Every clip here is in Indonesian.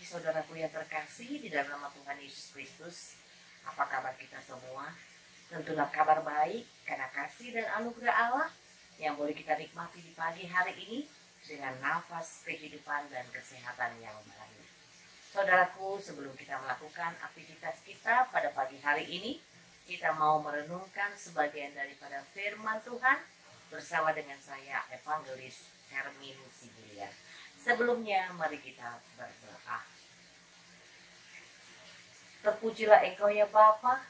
pagi saudaraku yang terkasih di dalam nama Tuhan Yesus Kristus. Apa kabar kita semua? Tentulah kabar baik karena kasih dan anugerah Allah yang boleh kita nikmati di pagi hari ini dengan nafas kehidupan dan kesehatan yang baru. Saudaraku, sebelum kita melakukan aktivitas kita pada pagi hari ini, kita mau merenungkan sebagian daripada firman Tuhan bersama dengan saya, Evangelis Hermin Sibilia. Sebelumnya, mari kita berdoa. Terpujilah Engkau ya Bapa,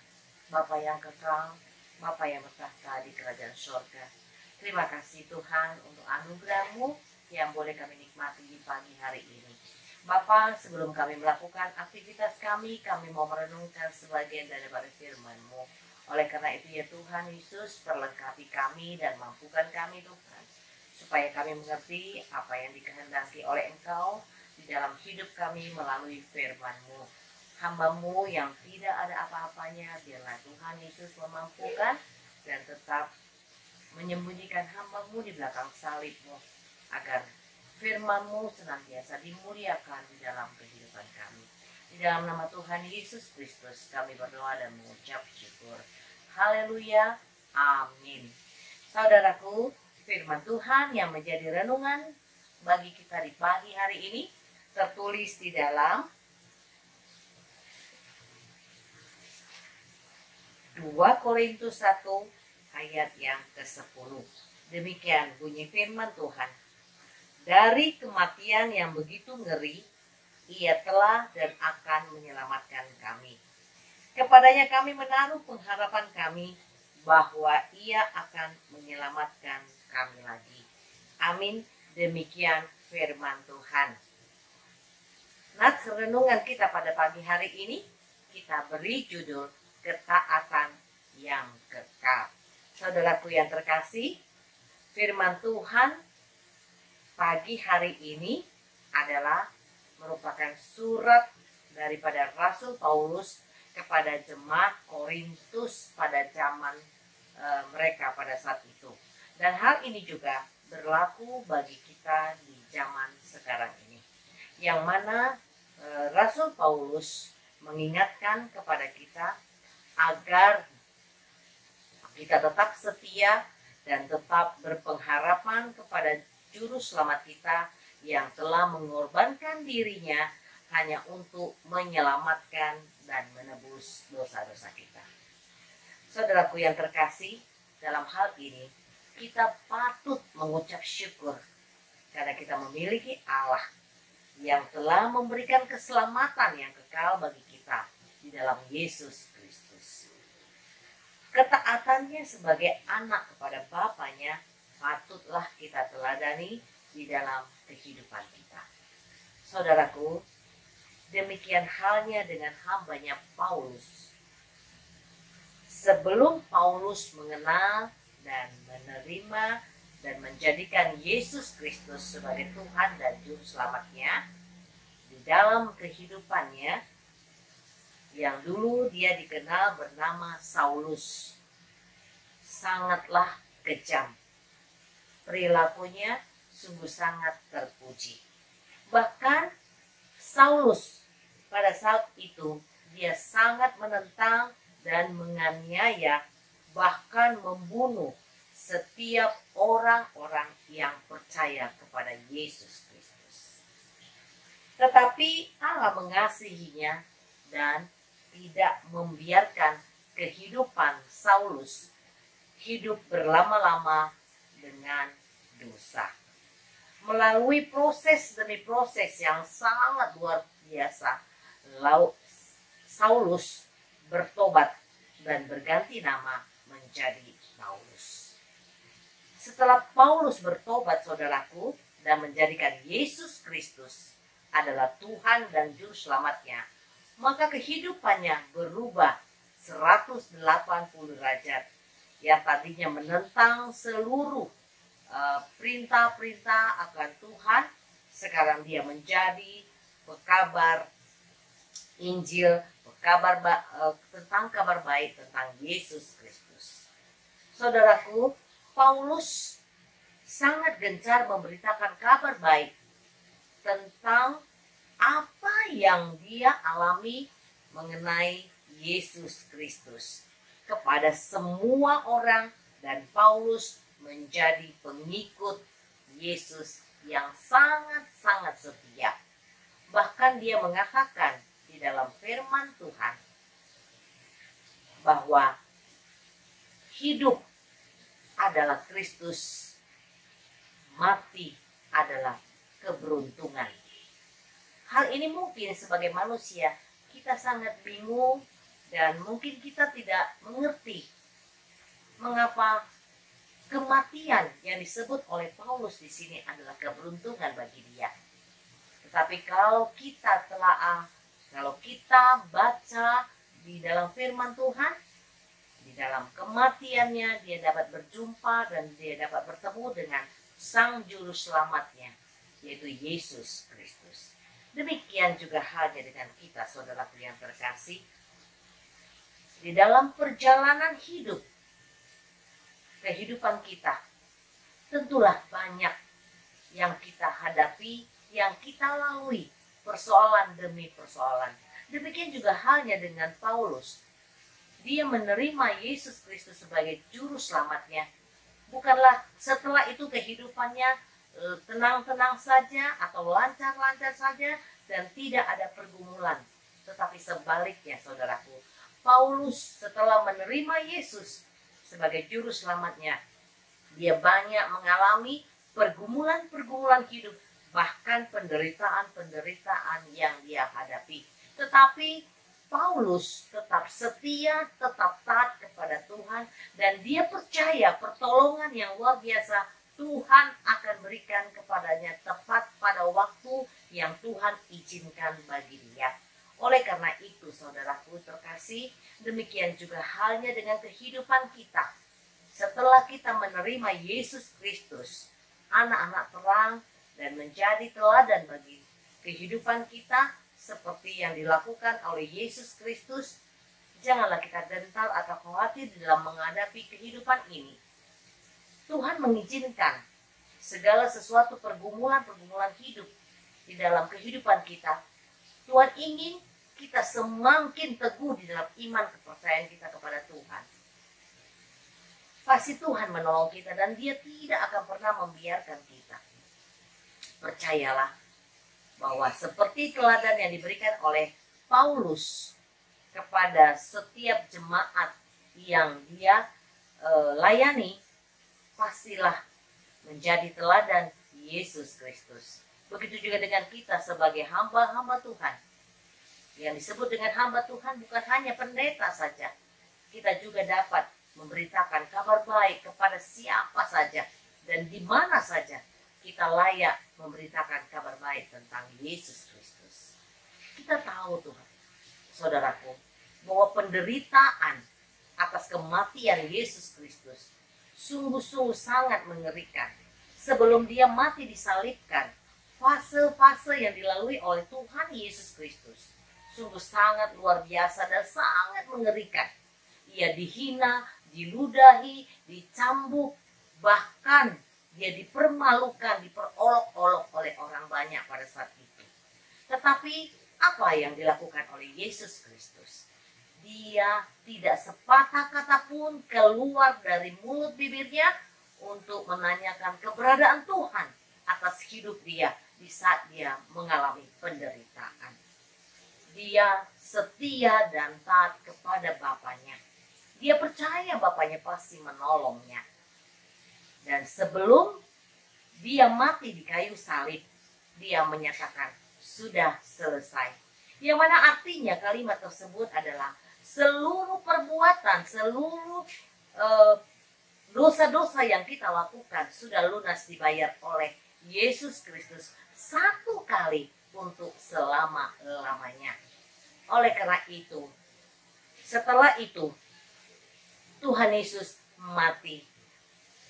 Bapa yang kekal, Bapa yang bertahta di kerajaan surga. Terima kasih Tuhan untuk anugerah-Mu yang boleh kami nikmati di pagi hari ini. Bapa, sebelum kami melakukan aktivitas kami mau merenungkan sebagian daripada firman-Mu. Oleh karena itu ya Tuhan Yesus, perlengkapi kami dan mampukan kami Tuhan, supaya kami mengerti apa yang dikehendaki oleh Engkau di dalam hidup kami melalui firman-Mu. Hamba-Mu yang tidak ada apa-apanya, biarlah Tuhan Yesus memampukan dan tetap menyembunyikan hamba-Mu di belakang salib-Mu, agar firman-Mu senantiasa dimuliakan di dalam kehidupan kami. Di dalam nama Tuhan Yesus Kristus kami berdoa dan mengucap syukur. Haleluya, amin. Saudaraku, firman Tuhan yang menjadi renungan bagi kita di pagi hari ini tertulis di dalam 2 Korintus 1 ayat yang ke-10. Demikian bunyi firman Tuhan. Dari kematian yang begitu ngeri, Ia telah dan akan menyelamatkan kami. Kepadanya kami menaruh pengharapan kami bahwa Ia akan menyelamatkan kami lagi. Amin. Demikian firman Tuhan. Nats renungan kita pada pagi hari ini kita beri judul ketaatan yang kekal. Saudaraku yang terkasih, firman Tuhan pagi hari ini adalah merupakan surat daripada Rasul Paulus kepada jemaat Korintus pada zaman mereka pada saat itu. Dan hal ini juga berlaku bagi kita di zaman sekarang ini. Yang mana Rasul Paulus mengingatkan kepada kita agar kita tetap setia dan tetap berpengharapan kepada Juru Selamat kita yang telah mengorbankan dirinya hanya untuk menyelamatkan dan menebus dosa-dosa kita. Saudaraku yang terkasih, dalam hal ini kita patut mengucap syukur karena kita memiliki Allah yang telah memberikan keselamatan yang kekal bagi kita di dalam Yesus Kristus. Ketaatannya sebagai anak kepada Bapaknya patutlah kita teladani di dalam kehidupan kita. Saudaraku, demikian halnya dengan hambanya Paulus. Sebelum Paulus mengenal dan menerima dan menjadikan Yesus Kristus sebagai Tuhan dan Juru Selamatnya, di dalam kehidupannya yang dulu dia dikenal bernama Saulus, sangatlah kejam. Perilakunya sungguh sangat terpuji. Bahkan Saulus pada saat itu dia sangat menentang dan menganiaya, bahkan membunuh setiap orang-orang yang percaya kepada Yesus Kristus. Tetapi Allah mengasihinya dan tidak membiarkan kehidupan Saulus hidup berlama-lama dengan dosa. Melalui proses demi proses yang sangat luar biasa, Saulus bertobat dan berganti nama menjadi Paulus. Setelah Paulus bertobat, saudaraku, dan menjadikan Yesus Kristus adalah Tuhan dan Juru Selamatnya, maka kehidupannya berubah 180 derajat. Yang tadinya menentang seluruh perintah-perintah akan Tuhan, sekarang dia menjadi pekabar Injil, tentang kabar baik tentang Yesus Kristus. Saudaraku, Paulus sangat gencar memberitakan kabar baik tentang apa yang dia alami mengenai Yesus Kristus kepada semua orang, dan Paulus menjadi pengikut Yesus yang sangat-sangat setia. Bahkan dia mengatakan di dalam firman Tuhan bahwa hidup adalah Kristus, mati adalah keberuntungan. Hal ini mungkin sebagai manusia kita sangat bingung dan mungkin kita tidak mengerti mengapa kematian yang disebut oleh Paulus di sini adalah keberuntungan bagi dia. Tetapi kalau kita telaah, kalau kita baca di dalam firman Tuhan, di dalam kematiannya dia dapat berjumpa dan dia dapat bertemu dengan Sang Juru Selamatnya, yaitu Yesus Kristus. Demikian juga halnya dengan kita, saudaraku yang terkasih. Di dalam perjalanan hidup, kehidupan kita, tentulah banyak yang kita hadapi, yang kita lalui, persoalan demi persoalan. Demikian juga halnya dengan Paulus. Dia menerima Yesus Kristus sebagai juru selamatnya. Bukanlah setelah itu kehidupannya tenang-tenang saja atau lancar-lancar saja dan tidak ada pergumulan. Tetapi sebaliknya, saudaraku, Paulus setelah menerima Yesus sebagai juru selamatnya, dia banyak mengalami pergumulan-pergumulan hidup, bahkan penderitaan-penderitaan yang dia hadapi. Tetapi Paulus tetap setia, tetap taat kepada Tuhan, dan dia percaya pertolongan yang luar biasa Tuhan akan berikan kepadanya tepat pada waktu yang Tuhan izinkan bagi dia. Oleh karena itu, saudaraku terkasih, demikian juga halnya dengan kehidupan kita. Setelah kita menerima Yesus Kristus, anak-anak terang, dan menjadi teladan bagi kehidupan kita, seperti yang dilakukan oleh Yesus Kristus, janganlah kita gentar atau khawatir dalam menghadapi kehidupan ini. Tuhan mengizinkan segala sesuatu pergumulan-pergumulan hidup di dalam kehidupan kita. Tuhan ingin kita semakin teguh di dalam iman kepercayaan kita kepada Tuhan. Pasti Tuhan menolong kita dan Dia tidak akan pernah membiarkan kita. Percayalah bahwa seperti teladan yang diberikan oleh Paulus kepada setiap jemaat yang dia layani, pastilah menjadi teladan Yesus Kristus. Begitu juga dengan kita sebagai hamba-hamba Tuhan. Yang disebut dengan hamba Tuhan bukan hanya pendeta saja. Kita juga dapat memberitakan kabar baik kepada siapa saja dan di mana saja kita layak memberitakan kabar baik tentang Yesus Kristus. Kita tahu Tuhan, saudaraku, bahwa penderitaan atas kematian Yesus Kristus sungguh-sungguh sangat mengerikan. Sebelum dia mati disalibkan, fase-fase yang dilalui oleh Tuhan Yesus Kristus sungguh sangat luar biasa dan sangat mengerikan. Ia dihina, diludahi, dicambuk, bahkan dia dipermalukan, diperolok-olok oleh orang banyak pada saat itu. Tetapi apa yang dilakukan oleh Yesus Kristus? Dia tidak sepatah kata pun keluar dari mulut bibirnya untuk menanyakan keberadaan Tuhan atas hidup dia di saat dia mengalami penderitaan. Dia setia dan taat kepada Bapaknya. Dia percaya Bapaknya pasti menolongnya. Dan sebelum dia mati di kayu salib, dia menyatakan sudah selesai. Yang mana artinya kalimat tersebut adalah seluruh perbuatan, seluruh dosa-dosa yang kita lakukan sudah lunas dibayar oleh Yesus Kristus satu kali untuk selama-lamanya. Oleh karena itu, setelah itu Tuhan Yesus mati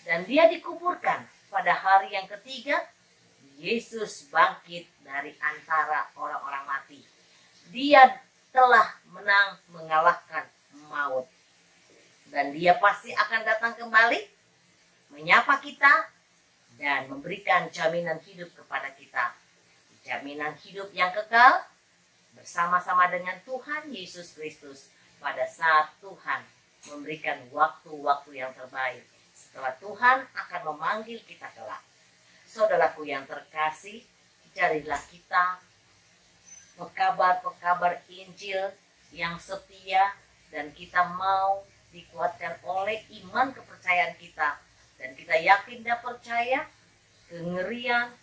dan dia dikuburkan. Pada hari yang ketiga, Yesus bangkit dari antara orang-orang mati. Dia telah menang mengalahkan maut. Dan dia pasti akan datang kembali, menyapa kita, dan memberikan jaminan hidup kepada kita. jaminan hidup yang kekal bersama-sama dengan Tuhan Yesus Kristus pada saat Tuhan memberikan waktu-waktu yang terbaik setelah Tuhan akan memanggil kita kelak. Saudaraku yang terkasih, carilah kita pekabar-pekabar Injil yang setia, dan kita mau dikuatkan oleh iman kepercayaan kita, dan kita yakin dan percaya kengerian,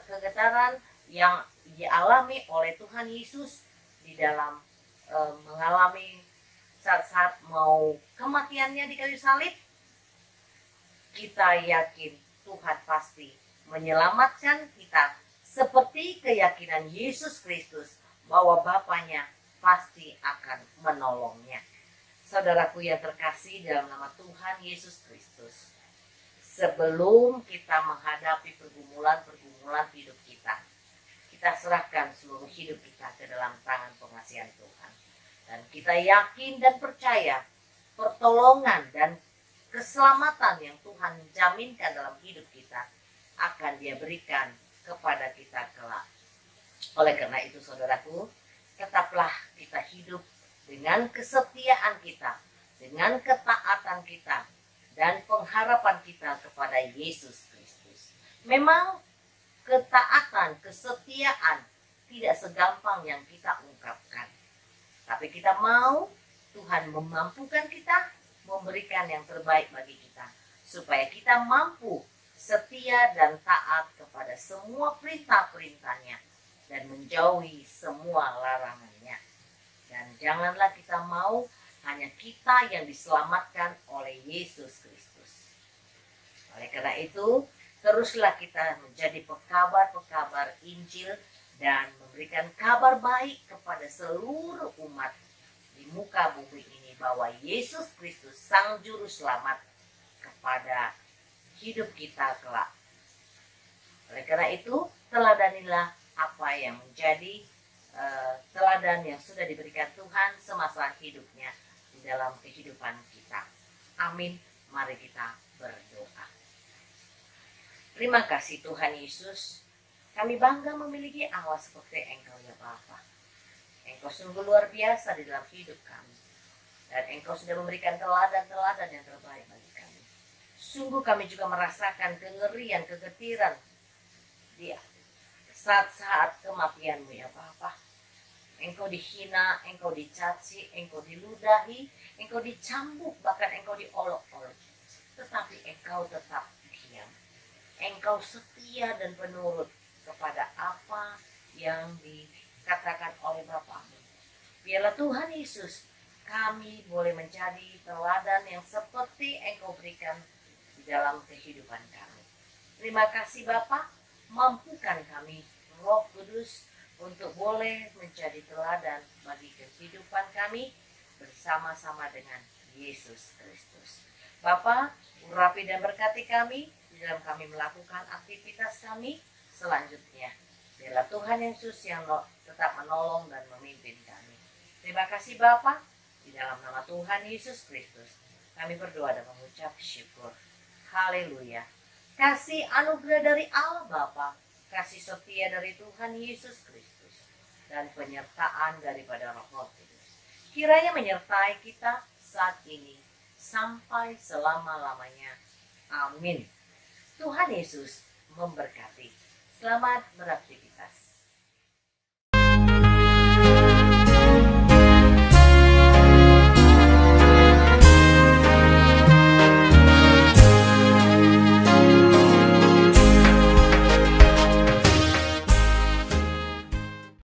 kegetaran yang dialami oleh Tuhan Yesus di dalam mengalami saat-saat mau kematiannya di kayu salib. Kita yakin Tuhan pasti menyelamatkan kita seperti keyakinan Yesus Kristus bahwa Bapaknya pasti akan menolongnya. Saudaraku yang terkasih dalam nama Tuhan Yesus Kristus, sebelum kita menghadapi pergumulan hidup kita, kita serahkan seluruh hidup kita ke dalam tangan pengasihan Tuhan. Dan kita yakin dan percaya pertolongan dan keselamatan yang Tuhan jaminkan dalam hidup kita akan Dia berikan kepada kita kelak. Oleh karena itu saudaraku, tetaplah kita hidup dengan kesetiaan kita, dengan ketaatan kita, dan pengharapan kita kepada Yesus Kristus. Memang ketaatan, kesetiaan tidak segampang yang kita ungkapkan. Tapi kita mau Tuhan memampukan kita, memberikan yang terbaik bagi kita, supaya kita mampu setia dan taat kepada semua perintah-perintahnya dan menjauhi semua larangannya. Dan janganlah kita mau hanya kita yang diselamatkan oleh Yesus Kristus. Oleh karena itu, teruslah kita menjadi pekabar-pekabar Injil dan memberikan kabar baik kepada seluruh umat di muka bumi ini bahwa Yesus Kristus Sang Juru Selamat kepada hidup kita kelak. Oleh karena itu, teladanilah apa yang menjadi teladan yang sudah diberikan Tuhan semasa hidupnya di dalam kehidupan kita. Amin. Mari kita berdoa. Terima kasih Tuhan Yesus. Kami bangga memiliki Allah seperti Engkau ya Bapa. Engkau sungguh luar biasa di dalam hidup kami. Dan Engkau sudah memberikan teladan-teladan yang terbaik bagi kami. Sungguh kami juga merasakan kengerian, kegetiran di saat-saat kematian-Mu ya Bapa. Engkau dihina, Engkau dicaci, Engkau diludahi, Engkau dicambuk, bahkan Engkau diolok-olok. Tetapi Engkau tetap diam. Engkau setia dan penurut kepada apa yang dikatakan oleh Bapa-Mu. Biarlah Tuhan Yesus, kami boleh menjadi teladan yang seperti Engkau berikan di dalam kehidupan kami. Terima kasih Bapa, mampukan kami Roh Kudus untuk boleh menjadi teladan bagi kehidupan kami bersama-sama dengan Yesus Kristus. Bapa, urapi dan berkati kami di dalam kami melakukan aktivitas kami selanjutnya. Biarlah Tuhan Yesus yang tetap menolong dan memimpin kami. Terima kasih Bapa, di dalam nama Tuhan Yesus Kristus kami berdoa dan mengucap syukur. Haleluya. Kasih anugerah dari Allah Bapa, kasih setia dari Tuhan Yesus Kristus, dan penyertaan daripada Roh Kudus kiranya menyertai kita saat ini sampai selama-lamanya. Amin. Tuhan Yesus memberkati. Selamat beraktivitas.